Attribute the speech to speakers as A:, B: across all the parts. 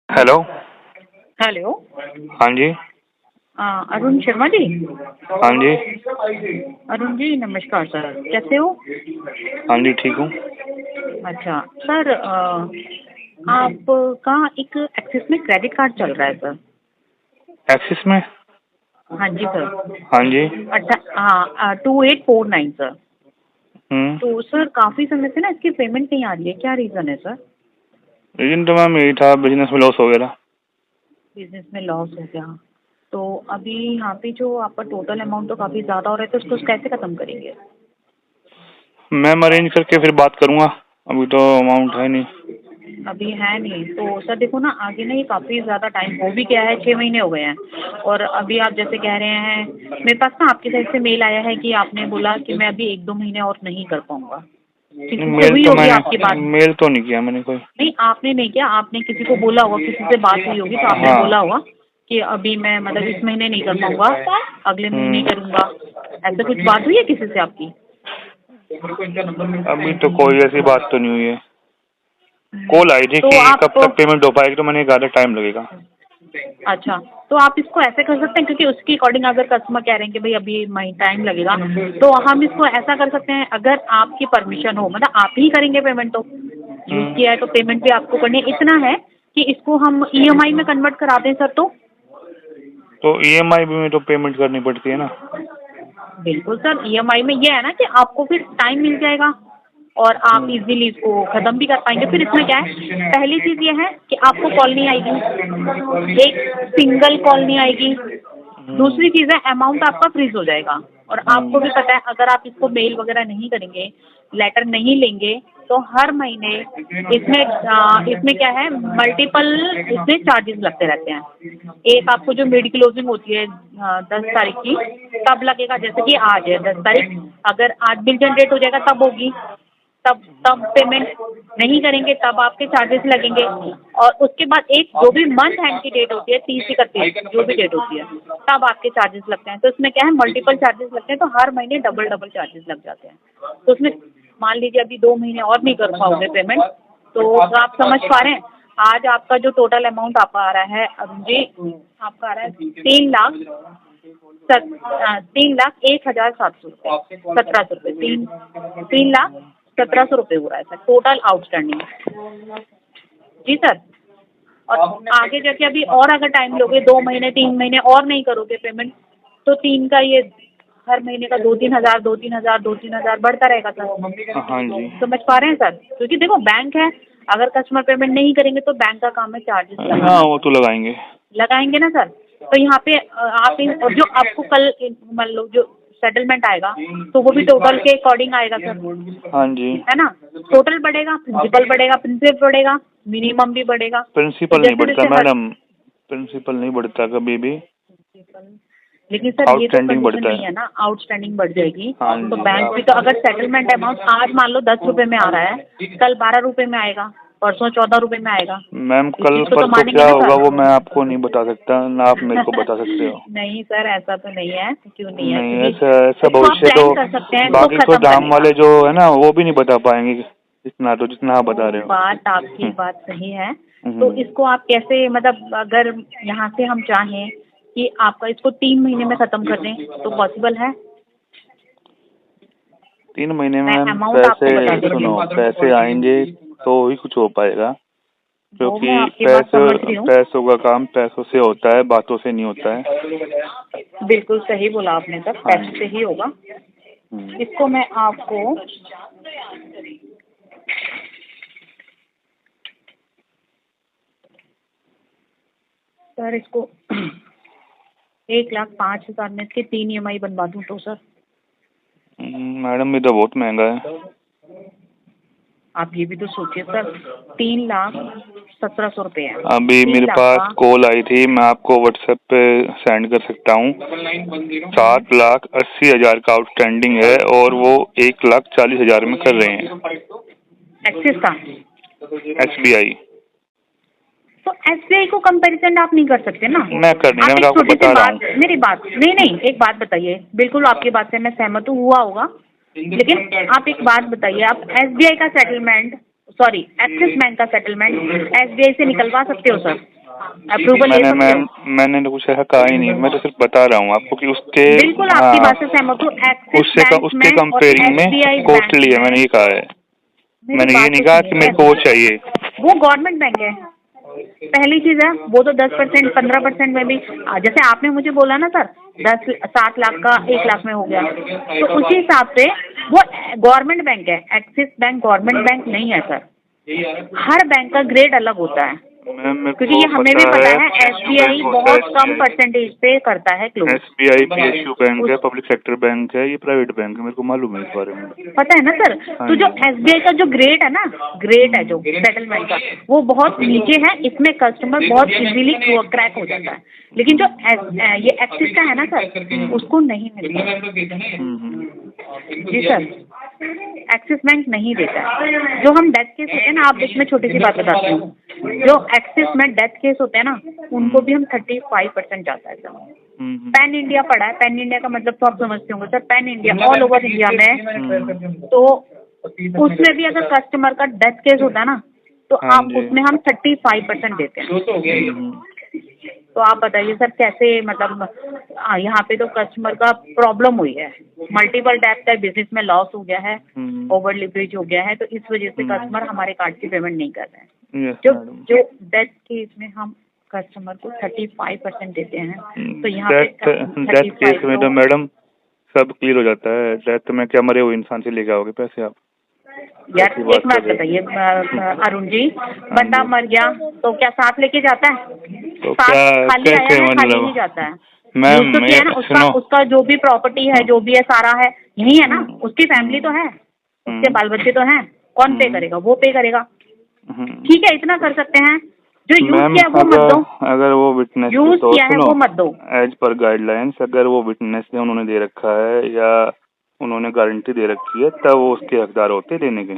A: Hello.
B: Hello.
A: हाँ जी।
B: अरुण शर्मा जी।
A: हाँ जी।
B: अरुण जी नमस्कार सर, कैसे हो?
A: हाँ जी, ठीक हूँ।
B: अच्छा सर, आपका एक एक्सिस में क्रेडिट कार्ड चल रहा है सर।
A: एक्सिस में?
B: हाँ जी सर।
A: हाँ जी।
B: 2849 सर।
A: हम्म।
B: तो सर काफ़ी समय से ना इसकी पेमेंट नहीं आ रही है, क्या रीज़न है सर?
A: रीजन तो मैम यही था, बिजनेस में लॉस हो गया था।
B: बिजनेस में लॉस हो गया। तो अभी यहाँ पे जो आपका टोटल अमाउंट तो काफ़ी ज़्यादा हो रहा है, तो उसको कैसे ख़त्म करेंगे?
A: मैम अरेंज करके फिर बात करूँगा, अभी तो अमाउंट है नहीं।
B: अभी है नहीं तो सर देखो ना, आगे ना ये काफ़ी ज़्यादा टाइम हो भी गया है, 6 महीने हो गए हैं। और अभी आप जैसे कह रहे हैं, मेरे पास ना आपकी साइड से मेल आया है कि आपने बोला कि मैं अभी 1-2 महीने और नहीं कर पाऊंगा। किसी से
A: मेल
B: हुई
A: तो
B: होगी
A: मैंने
B: आपकी बात?
A: मेल तो नहीं किया मैंने कोई।
B: नहीं आपने नहीं किया, आपने किसी को बोला होगा, किसी से बात हुई होगी तो आपने
A: हाँ।
B: बोला होगा कि अभी मैं मतलब इस महीने नहीं कर पाऊंगा, अगले महीने करूंगा। ऐसा कुछ बात हुई है किसी से आपकी?
A: अभी तो कोई ऐसी बात तो नहीं हुई है। कॉल आई थी
B: तो
A: कि
B: आप,
A: कब तक पेमेंट हो पाएगी, तो मैंने कहा था टाइम लगेगा।
B: अच्छा, तो आप इसको ऐसे कर सकते हैं, क्योंकि उसके अकॉर्डिंग अगर कस्टमर कह रहे हैं कि भाई अभी टाइम लगेगा, तो हम इसको ऐसा कर सकते हैं, अगर आपकी परमिशन हो, मतलब आप ही करेंगे पेमेंट, तो यूज़ किया है तो पेमेंट भी आपको करनी है। इतना है कि इसको हम ईएमआई में कन्वर्ट करा दें सर,
A: तो ईएमआई भी में तो पेमेंट करनी पड़ती है ना।
B: बिल्कुल सर, ईएमआई में ये है ना कि आपको फिर टाइम मिल जाएगा और आप इजीली इसको ख़त्म भी कर पाएंगे। फिर इसमें क्या है, पहली चीज़ ये है कि आपको कॉल नहीं आएगी, एक सिंगल कॉल नहीं आएगी। दूसरी चीज़ है, अमाउंट आपका फ्रीज हो जाएगा। और आपको भी पता है, अगर आप इसको मेल वगैरह नहीं करेंगे, लेटर नहीं लेंगे, तो हर महीने इसमें क्या है, मल्टीपल इसमें चार्जेस लगते रहते हैं। एक आपको जो मिड क्लोजिंग होती है 10 तारीख की, तब लगेगा। जैसे कि आज है 10 तारीख, अगर आज बिल जनरेट हो जाएगा तब होगी, तब तब पेमेंट नहीं करेंगे तब आपके चार्जेस लगेंगे। और उसके बाद एक जो भी मंथ एंड की डेट होती है, 30-31 जो भी डेट होती है, तब आपके चार्जेस लगते हैं। तो इसमें क्या है, मल्टीपल चार्जेस लगते हैं, तो हर महीने डबल डबल चार्जेस लग जाते हैं। तो उसमें मान लीजिए अभी 2 महीने और नहीं कर पाओगे पेमेंट, तो आप समझ पा रहे हैं, आज आपका जो टोटल अमाउंट आपका आ रहा है अरुण जी, आपका आ रहा है 3,01,700 रुपये, 1,700 रुपये, 3,17,000 रुपये हो रहा है सर टोटल आउटस्टैंडिंग। जी सर। और आगे जाके अभी और अगर टाइम लोगे, 2 महीने 3 महीने और नहीं करोगे पेमेंट, तो तीन का ये हर महीने का 2-3 हज़ार 2-3 हज़ार 2-3 हज़ार बढ़ता रहेगा सर।
A: हाँ जी।
B: समझ पा रहे हैं सर? क्योंकि देखो बैंक है, अगर कस्टमर पेमेंट नहीं करेंगे तो बैंक का काम है चार्जेस
A: हाँ,
B: लगाना।
A: वो तो लगाएंगे।
B: लगाएंगे ना सर। तो यहाँ पे और जो आपको कल मान लो जो सेटलमेंट आएगा, तो वो भी टोटल के अकॉर्डिंग आएगा सर,
A: हाँ जी।
B: है ना? टोटल बढ़ेगा, प्रिंसिपल बढ़ेगा, प्रिंसिपल बढ़ेगा, मिनिमम भी बढ़ेगा। तो
A: प्रिंसिपल नहीं
B: जैसे
A: बढ़ता
B: जैसे हर,
A: मैडम, प्रिंसिपल नहीं बढ़ता कभी भी।
B: लेकिन सर ये तो
A: आउटस्टैंडिंग
B: कंडीशन
A: बढ़ता
B: नहीं
A: है।
B: है ना, आउटस्टैंडिंग बढ़ जाएगी।
A: हाँ
B: तो
A: जी।
B: बैंक भी तो अगर सेटलमेंट अमाउंट आज मान लो 10 रुपए में आ रहा है, कल 12 रुपए में आएगा, परसों 14 रुपए में आएगा।
A: मैम
B: इस
A: कल
B: चीज़ को तो
A: परसों
B: मानेंगे
A: क्या
B: ना
A: होगा
B: सर।
A: वो मैं आपको नहीं बता सकता ना, आप मेरे को बता सकते हो।
B: नहीं सर, ऐसा तो नहीं है, क्यों नहीं है,
A: नहीं,
B: क्योंकि
A: ऐसा ऐसा
B: इसको आप
A: भविष्य तो
B: प्लान कर सकते हैं इसको
A: बाकी तो
B: खत्म
A: दाम
B: करने
A: वाले
B: का।
A: जो है ना वो भी नहीं बता पाएंगे, इतना तो जितना आप बता
B: वो
A: रहे हो।
B: बात आपकी बात सही है। तो
A: हम्म।
B: इसको आप कैसे, मतलब अगर यहाँ से हम चाहें कि आपका इसको 3 महीने में खत्म कर दें तो पॉसिबल है?
A: 3 महीने में
B: मैं
A: मैम
B: अमाउंट आपको बता
A: पैसे
B: देती
A: सुनो,
B: हूँ।
A: पैसे आएंगे तो ही कुछ हो पाएगा,
B: वो मैं
A: क्योंकि
B: आपकी बात समझ रही हूँ।
A: पैसों का काम पैसों से होता है, बातों से नहीं होता है।
B: बिल्कुल सही बोला आपने सर,
A: हाँ
B: पैसे से
A: जी।
B: ही होगा।
A: हम्म।
B: इसको मैं आपको, सर इसको 1,05,000 में इसके 3 EMI बनवा दूँ तो सर?
A: मैडम ये तो बहुत महंगा है।
B: आप ये भी तो सोचिए सर, 3,17,000 रुपये है,
A: अभी
B: 3
A: मेरे
B: लाख
A: पास
B: का।
A: कॉल आई थी, मैं आपको व्हाट्सएप पे सेंड कर सकता हूँ। 7,80,000 का आउटस्टैंडिंग है और वो 1,40,000 में कर रहे हैं।
B: एक्सिस का?
A: SBI।
B: तो SBI को कंपैरिजन आप नहीं कर सकते ना।
A: मैं कर नहीं रहा,
B: आप
A: मैं
B: एक
A: आपको
B: छोटी सी
A: बता रहा
B: बात,
A: हूँ।
B: मेरी बात, नहीं नहीं, एक बात बताइए, बिल्कुल आपकी बात से मैं सहमत हूँ, हुआ होगा, लेकिन आप एक बात बताइए, आप SBI का सेटलमेंट सॉरी एक्सिस बैंक का सेटलमेंट SBI से निकलवा सकते हो सर, अप्रूवल ले सकते हो।
A: मैंने तो कुछ ऐसा कहा ही नहीं, मैं तो सिर्फ बता रहा हूँ आपको कि उसके
B: बिल्कुल आपकी बात से सहमत हूँ। एक्सिस
A: उसके
B: बैंक और
A: कंपेयरिंग में
B: SBI
A: कॉस्टली है, मैंने ये कहा है। मैंने ये नहीं कहा कि मेरे को वो चाहिए।
B: वो गवर्नमेंट बैंक है, पहली चीज है। वो तो 10% 15% में भी, जैसे आपने मुझे बोला ना सर 7 लाख का 1 लाख में हो गया, तो उसी हिसाब से वो गवर्नमेंट बैंक है। एक्सिस बैंक गवर्नमेंट बैंक नहीं है सर, हर बैंक का ग्रेड अलग होता है, क्योंकि ये हमें भी पता है SBI बहुत कम परसेंटेज पे करता है क्लोज।
A: SBI PSU बैंक है, पब्लिक सेक्टर बैंक है, ये प्राइवेट बैंक है, मेरे को मालूम है इस बारे में,
B: पता है ना सर। तो जो SBI का जो ग्रेड है ना, ग्रेड है जो सेटलमेंट का, वो बहुत नीचे है, इसमें कस्टमर बहुत इजीली क्रैक हो जाता है। लेकिन जो ये एक्सिस का है ना सर, उसको नहीं मिलता। जी सर, एक्सिस बैंक नहीं देता है। जो हम डेथ केस होते हैं ना, आप इसमें छोटी सी बात बताती हूँ, जो एक्सिस में डेथ केस होते हैं ना, उनको भी हम 35% जाता है सर। पैन इंडिया पड़ा है, पैन इंडिया का मतलब तो आप समझते होंगे sir, pan India all over India में, तो उसमें भी अगर कस्टमर का डेथ केस होता है ना, तो आप उसमें हम 35% देते हैं। तो आप बताइए सर कैसे, मतलब यहाँ पे तो कस्टमर का प्रॉब्लम हुई है, मल्टीपल डेथ का बिजनेस में लॉस हो गया है, ओवर लिवरेज हो गया है, तो इस वजह से कस्टमर हमारे कार्ड की पेमेंट नहीं कर रहे हैं। जो डेथ केस में हम कस्टमर को 35% देते हैं, तो यहाँ पे
A: डेथ केस में तो मैडम सब क्लियर हो जाता है। डेथ में क्या मरे हुए इंसान से लेके आओगे पैसे आप?
B: यार एक बात बताइए अरुण जी, बंदा मर गया तो क्या साथ लेके जाता है?
A: तो
B: साथ
A: क्या
B: खाली आया है,
A: मतलब
B: खाली नहीं जाता है।
A: मैम,
B: तो क्या है ना, उसका जो भी प्रॉपर्टी है, जो भी है सारा है, यही है ना, उसकी फैमिली तो है, उसके बाल बच्चे तो हैं, कौन पे करेगा? वो पे करेगा। ठीक है, इतना कर सकते हैं। जो यूज किया वो मत दो,
A: अगर वो विटनेस
B: यूज किया है वो मत दो।
A: एज पर गाइडलाइंस अगर वो विटनेस ने उन्होंने दे रखा है या उन्होंने गारंटी दे रखी है, तब वो उसके हकदार होते देने के।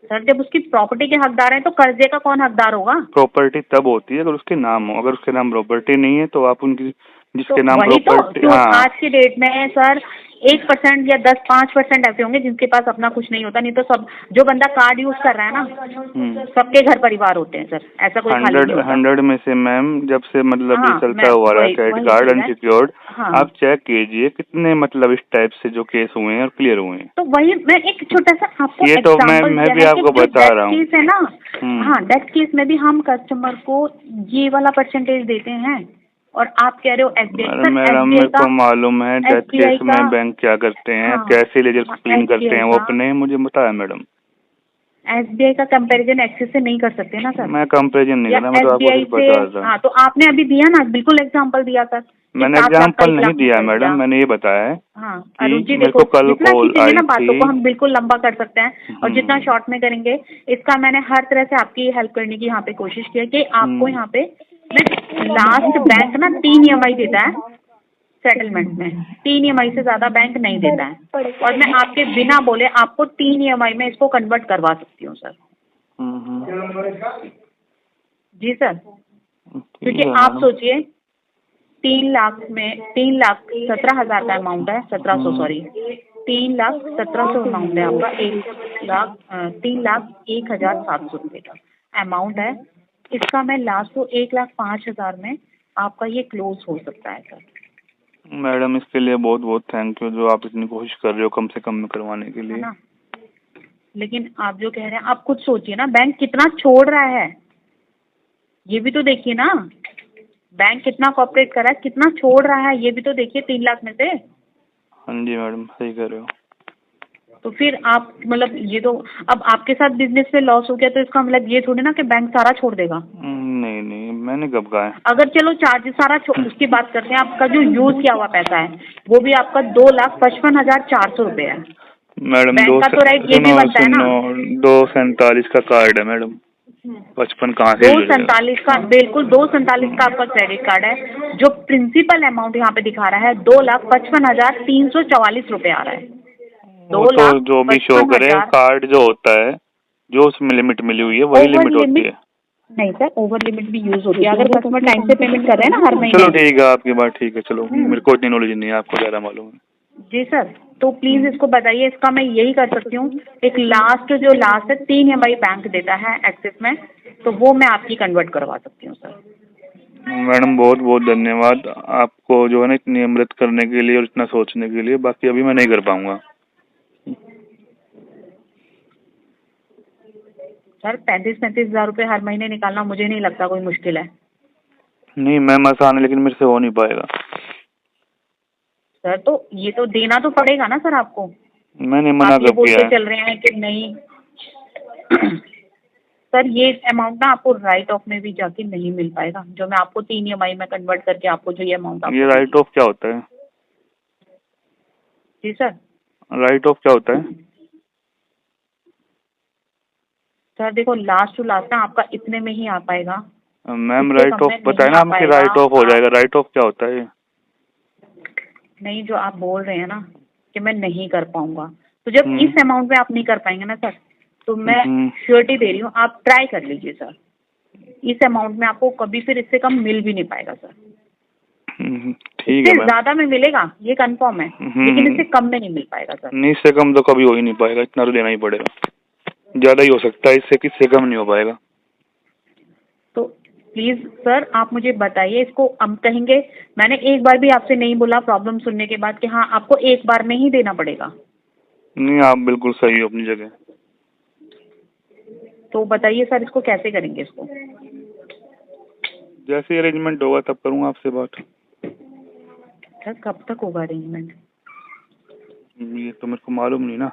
B: सर जब उसकी प्रॉपर्टी के हकदार हैं तो कर्जे का कौन हकदार होगा?
A: प्रॉपर्टी तब होती है अगर उसके नाम हो, अगर उसके नाम प्रॉपर्टी नहीं है तो आप उनकी जिसके
B: तो
A: नाम
B: वही
A: प्रॉपर्टी,
B: तो आज की डेट में सर 1% या 5% ऐसे होंगे जिनके पास अपना कुछ नहीं होता, नहीं तो सब जो बंदा कार्ड यूज कर रहा है ना, सबके घर परिवार होते हैं सर, ऐसा कोई खाली नहीं होता।
A: 100 में से मैम जब से मतलब ये चलता हुआ रहा क्रेडिट कार्ड अनसिक्योर्ड, आप चेक कीजिए कितने मतलब इस टाइप से जो केस हुए हैं और क्लियर हुए हैं।
B: तो वही मैं एक छोटा सा आपको
A: ये तो मैं भी आपको बता रहा हूँ,
B: केस है ना, हाँ डेथ केस में भी हम कस्टमर को ये वाला परसेंटेज देते हैं, और आप कह रहे हो SBI।
A: मैडम मेरे को मालूम है डेथ केस में बैंक क्या करते हैं, कैसे लेजर क्लीन करते हैं वो अपने, मुझे बताया मैडम।
B: SBI का कंपैरिजन एक्सिस से नहीं कर सकते ना सर।
A: मैं कंपैरिजन नहीं कर रहा, मैं तो आपको सिर्फ बता रहा हूँ।
B: हाँ तो आपने अभी दिया ना, बिल्कुल एग्जांपल दिया सर।
A: मैंने एग्जांपल नहीं दिया मैडम, मैंने ये बताया है कि मेरे को कल कॉल आई थी।
B: बातों को हम बिल्कुल लंबा कर सकते हैं, और जितना शॉर्ट में करेंगे, इसका मैंने हर तरह से आपकी हेल्प करने की यहाँ पे कोशिश की है कि आपको यहाँ पे लास्ट बैंक ना 3 EMI देता है सेटलमेंट में, 3 EMI से ज्यादा बैंक नहीं देता है, और मैं आपके बिना बोले आपको 3 EMI में इसको कन्वर्ट करवा सकती हूँ सर। जी सर, क्योंकि आप सोचिए 3,17,000 का अमाउंट है, 1700 सॉरी 3,17,000 अमाउंट है आपका, 3,01,700 रुपये का अमाउंट है। इसका मैं लास्ट को 1,05,000 में आपका ये क्लोज हो सकता है सर।
A: मैडम इसके लिए बहुत बहुत थैंक यू, जो आप इतनी कोशिश कर रहे हो कम से कम में करवाने के लिए।
B: लेकिन आप जो कह रहे हैं, आप खुद सोचिए ना, बैंक कितना छोड़ रहा है, ये भी तो देखिए ना, बैंक कितना कॉपरेट कर रहा है, कितना छोड़ रहा है, ये भी तो देखिए 3 लाख में से।
A: हाँ जी मैडम सही कर रहे हो।
B: तो फिर आप मतलब ये तो, अब आपके साथ बिजनेस में लॉस हो गया तो इसका मतलब ये थोड़ी ना कि बैंक सारा छोड़ देगा।
A: नहीं नहीं, मैंने कब कहा है।
B: अगर चलो चार्जेस सारा उसकी बात करते हैं, आपका जो यूज किया हुआ पैसा है वो भी आपका 2,55,400 रुपये है
A: मैडम।
B: बैंक का तो राइट ये भी बनता है ना।
A: 247 का कार्ड है मैडम, 55 कहाँ से?
B: 247 का, बिल्कुल 247 का आपका क्रेडिट कार्ड है। जो प्रिंसिपल अमाउंट यहाँ पे दिखा रहा है 2,55,344 रुपये आ रहा है।
A: तो जो भी शो करे कार्ड जो होता है, जो उसमें लिमिट मिली हुई है वही लिमिट होती है।
B: नहीं सर, ओवर लिमिट भी यूज होती है अगर कस्टमर टाइम से पेमेंट कर रहे हैं ना हर महीने।
A: चलो ठीक है, आपकी बात ठीक है, चलो मेरे को इतनी नॉलेज नहीं है, आपको ज़्यादा मालूम है।
B: जी सर। तो प्लीज इसको बताइए। इसका मैं यही कर सकती हूँ, एक लास्ट है 3 EMI बैंक देता है एक्सिस में, तो वो मैं आपकी कन्वर्ट करवा सकती हूँ सर।
A: मैडम बहुत बहुत धन्यवाद आपको जो है ना इतनी अमृत करने के लिए और इतना सोचने के लिए। बाकी अभी मैं नहीं कर पाऊंगा
B: सर। 35-35 हज़ार रुपये हर महीने निकालना मुझे नहीं लगता कोई मुश्किल है।
A: नहीं मैम आसान है, लेकिन मेरे से हो नहीं पाएगा।
B: सर तो ये तो देना तो पड़ेगा ना सर आपको।
A: मैंने मना
B: आप ये
A: कब किया
B: बोलते
A: है?
B: चल रहे हैं कि नहीं। सर ये अमाउंट ना आपको राइट ऑफ में भी जाके नहीं मिल पाएगा, जो मैं आपको 3 EMI में कन्वर्ट करके आपको जो ये अमाउंट
A: ये राइट ऑफ क्या होता है?
B: जी सर।
A: राइट ऑफ क्या होता है?
B: सर देखो लास्ट टू लास्ट ना आपका इतने में ही आ पाएगा
A: मैम
B: इससे
A: राइट
B: कम
A: ऑफ
B: में
A: बताए
B: नहीं
A: ना
B: आ
A: आपके
B: पाएगा।
A: राइट ऑफ हो जाएगा। राइट ऑफ क्या होता है?
B: नहीं जो आप बोल रहे हैं ना कि मैं नहीं कर पाऊंगा, तो जब इस अमाउंट में आप नहीं कर पाएंगे ना सर, तो मैं श्योरिटी दे रही हूँ आप ट्राई कर लीजिए सर। इस अमाउंट में आपको कभी फिर इससे कम मिल भी नहीं पाएगा सर।
A: ठीक है मैम।
B: ज्यादा में मिलेगा ये कंफर्म है, लेकिन इससे कम में नहीं मिल पाएगा सर।
A: नहीं इससे कम तो कभी हो ही नहीं पाएगा, इतना तो देना ही पड़ेगा। ज्यादा ही हो सकता है, इससे किससे कम नहीं हो पाएगा।
B: तो प्लीज सर आप मुझे बताइए इसको। हम कहेंगे मैंने एक बार भी आपसे नहीं बोला प्रॉब्लम सुनने के बाद कि हाँ आपको एक बार में ही देना पड़ेगा।
A: नहीं आप बिल्कुल सही हो अपनी जगह।
B: तो बताइए सर इसको कैसे करेंगे इसको?
A: जैसे अरेंजमेंट होगा तब करूँगा आपसे बात।
B: सर कब तक होगा अरेंजमेंट?
A: ये तो मेरे को मालूम नहीं ना।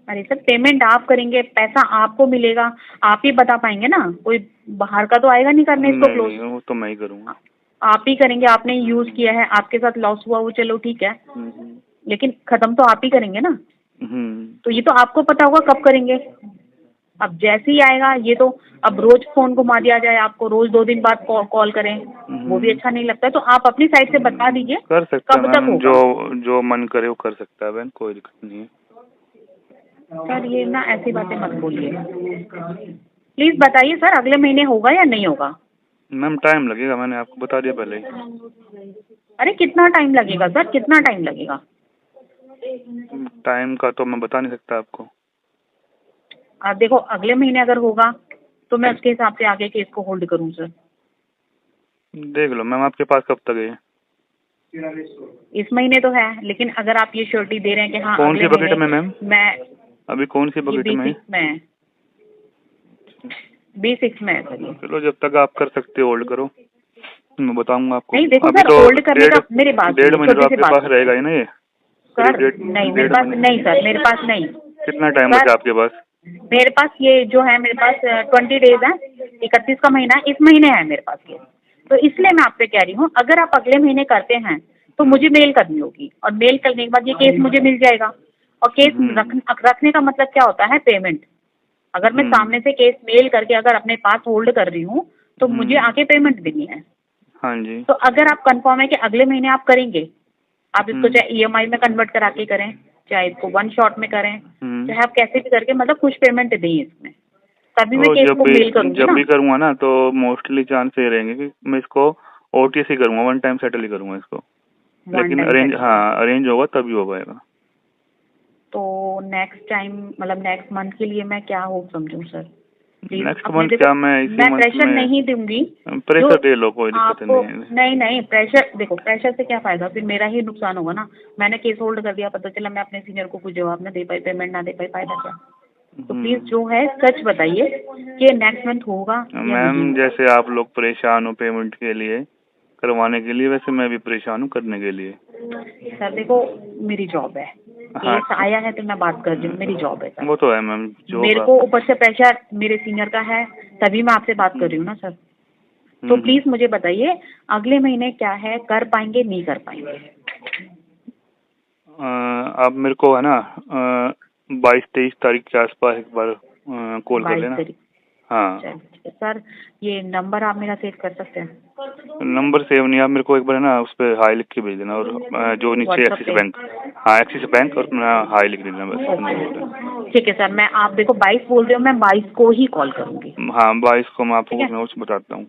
B: अरे सर पेमेंट आप करेंगे, पैसा आपको मिलेगा, आप ही बता पाएंगे ना, कोई बाहर का तो आएगा नहीं करने इसको क्लोज।
A: नहीं वो तो मैं ही करूँगा।
B: आप ही करेंगे, आपने यूज किया है, आपके साथ लॉस हुआ वो चलो ठीक है, लेकिन खत्म तो आप ही करेंगे ना। तो ये तो आपको पता होगा कब करेंगे। अब जैसे ही आएगा ये तो, अब रोज फोन घुमा दिया जाए आपको, रोज 2 दिन बाद कॉल करें, वो भी अच्छा नहीं लगता। तो आप अपनी साइड से बता दीजिए
A: कर सकते
B: कब तक होगा।
A: जो मन करे वो कर सकता है बहन, कोई दिक्कत नहीं है।
B: सर ये ना ऐसी बातें मत बोलिए प्लीज। बताइए सर अगले महीने होगा या नहीं होगा?
A: मैम टाइम लगेगा, मैंने आपको बता दिया पहले ही।
B: अरे कितना टाइम लगेगा सर, कितना टाइम लगेगा?
A: टाइम का तो मैं बता नहीं सकता आपको।
B: आप देखो अगले महीने अगर होगा तो मैं उसके हिसाब से आगे केस को होल्ड करूँ सर।
A: देख लो मैम आपके पास कब तक है?
B: इस महीने तो है, लेकिन अगर आप ये श्योरिटी दे रहे हैं कि हाँ
A: कौन सी बकेट में मैम?
B: मैं
A: अभी कौन सी बकेट में?
B: B6 में है सर ये।
A: चलो जब तक आप कर सकते हो होल्ड करो, मैं बताऊंगा आपको।
B: नहीं देखो
A: अभी
B: सर
A: तो
B: होल्ड करने का मेरे पास
A: 1.5 महीने तो आपके पास रहेगा ही ना ये
B: सर। नहीं मेरे पास नहीं सर, मेरे पास नहीं।
A: कितना टाइम बचा आपके पास?
B: मेरे पास ये जो है मेरे पास 20 डेज है, 31 का महीना इस महीने है मेरे पास ये। तो इसलिए मैं आपसे कह रही हूँ अगर आप अगले महीने करते हैं तो मुझे मेल करनी होगी, और मेल करने के बाद ये केस मुझे मिल जाएगा। और केस रखने का मतलब क्या होता है? पेमेंट। अगर मैं सामने से केस मेल करके अगर अपने पास होल्ड कर रही हूँ तो मुझे आके पेमेंट देनी है।
A: हाँ जी।
B: तो अगर आप कंफर्म है कि अगले महीने आप करेंगे, आप इसको चाहे EMI में कन्वर्ट करा के करें, चाहे इसको 1 शॉट में करें, चाहे आप कैसे भी करके मतलब कुछ पेमेंट दें इसमें, तभी मैं केस को मेल करूंगी ना।
A: जब भी करूँगा ना तो मोस्टली चांस ये रहेंगे कि मैं इसको OTS ही करूँगा, 1 टाइम सेटल ही करूँगा इसको। लेकिन अरेंज होगा तभी हो पाएगा। तो
B: नेक्स्ट टाइम मतलब नेक्स्ट मंथ के लिए मैं क्या होप समझूं सर?
A: नेक्स्ट मंथ क्या मैं इसी मंथ
B: प्रेशर नहीं दूंगी।
A: प्रेशर दे लो, कोई दिक्कत नहीं है।
B: नहीं प्रेशर देखो, प्रेशर से क्या फायदा, फिर मेरा ही नुकसान होगा ना। मैंने केस होल्ड कर दिया, पता चला मैं अपने सीनियर को कुछ जवाब ना दे पाई, पेमेंट ना दे पाई, फायदा क्या? तो प्लीज जो है सच बताइए कि नेक्स्ट मंथ होगा।
A: मैम जैसे आप लोग परेशान हो पेमेंट के लिए करवाने के लिए, वैसे मैं भी परेशान हूँ करने के लिए।
B: सर देखो मेरी जॉब है, केस आया है तो मैं बात कर रही हूँ, मेरी जॉब है सर।
A: वो तो है मैम, जो
B: मेरे को ऊपर से प्रेशर मेरे सीनियर का है, तभी मैं आपसे बात कर रही हूँ ना सर। तो प्लीज मुझे बताइए अगले महीने क्या है, कर पाएंगे नहीं कर पाएंगे?
A: आप मेरे को है ना 22-23 तारीख के आसपास एक बार कॉल कर लेना। हाँ
B: सर ये नंबर आप मेरा सेव कर सकते हैं?
A: नंबर सेव नहीं, आप मेरे को एक बार है ना उस पर हाई लिख के भेज देना, और जो नीचे एक्सिस बैंक, हाँ एक्सिस बैंक, और अपना हाई लिख देना बस।
B: ठीक है सर, मैं आप देखो 22 बोल रहे हो, मैं 22 को ही कॉल करूँगी।
A: हाँ 22 को मैं आपको कुछ बताता हूँ।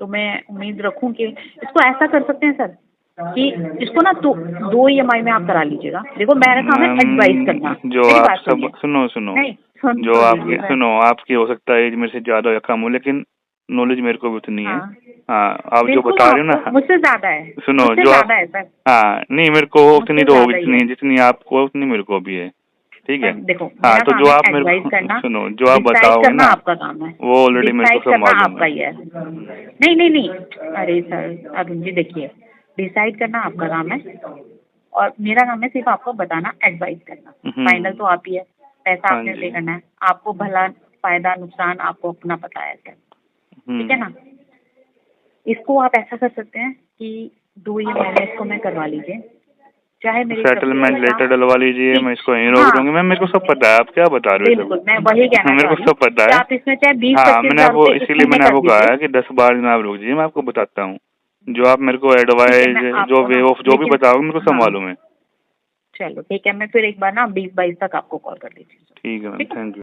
B: तो मैं उम्मीद रखूँ कि इसको ऐसा कर सकते हैं सर, कि इसको ना दो EMI में आप करा लीजिएगा। देखो मेरा काम है एडवाइस करना।
A: जो
B: मेरी
A: आप
B: बात
A: सब
B: सुनिए।
A: सुनो
B: नहीं, सुन
A: जो
B: तो
A: आपकी
B: लीजिए मैं।
A: सुनो, आपकी हो सकता है एज मेरे से ज्यादा या कम हो, लेकिन नॉलेज मेरे को भी उतनी है।
B: हाँ,
A: हाँ, आप जो
B: बिल्कुल
A: बता रहे हो
B: आपको
A: ना,
B: मुझसे ज्यादा है,
A: सुनो
B: मुझसे
A: जो आप,
B: ज्यादा है सर,
A: हाँ नहीं मेरे को उतनी
B: मुझसे
A: तो होगी,
B: ज्यादा ही है।
A: जितनी जितनी आपको उतनी मेरे को भी है, ठीक है।
B: सर देखो
A: हाँ
B: मेरा
A: तो
B: काम
A: जो
B: है
A: आप मेरे
B: एडवाइस
A: को
B: करना,
A: सुनो, जो आप
B: डिसाइड
A: बताओगे
B: करना
A: ना
B: आपका काम है।
A: वो ऑलरेडी मेरे को
B: डिसाइड
A: सब
B: करना
A: मालूम
B: आपका
A: है।
B: ही है। नहीं नहीं नहीं, अरे सर अरुण जी देखिए, डिसाइड करना आपका काम है और मेरा काम है सिर्फ आपको बताना, एडवाइस करना। फाइनल तो आप ही है, पैसा
A: हाँ
B: आपने पे
A: जी।
B: करना है, आपको भला फायदा नुकसान आपको अपना पता है सर, ठीक है ना। इसको आप ऐसा कर सकते हैं कि 2 EMI में इसको मैं करवा लीजिए, चाहे मेरी तरफ से
A: सेटलमेंट
B: पैसा
A: लेटर डलवा लीजिए,
B: कि
A: मैं इसको यहीं रोक
B: हाँ
A: दूंगी। मैम मेरे को सब पता है, आप क्या बता रहे हो
B: बिल्कुल,
A: सब।
B: मैं वही कहना
A: मेरे
B: चाह
A: को
B: रही हूँ
A: सब पता
B: कि
A: है।
B: आप इसमें चाहे
A: हाँ
B: 20-25
A: मैंने
B: हज़ार
A: आपको
B: रुपए इस
A: इसीलिए
B: महीने
A: मैंने
B: कर
A: आपको कहा
B: दीजिए।
A: है कि 10 बार दिन आप रुक जाइए, मैं आपको बताता हूँ। जो आप मेरे को
B: ठीक है, मैं
A: एडवाइस, जो
B: आपको
A: वे
B: ना
A: ऑफ जो भी
B: लेकिन
A: बताओगे मेरे को सब
B: हाँ,
A: मालूम है।
B: चलो ठीक है, मैं फिर एक बार ना 20-22 तक आपको कॉल कर लेती हूँ।
A: ठीक है मैम,
B: ठीक है?
A: Thank you.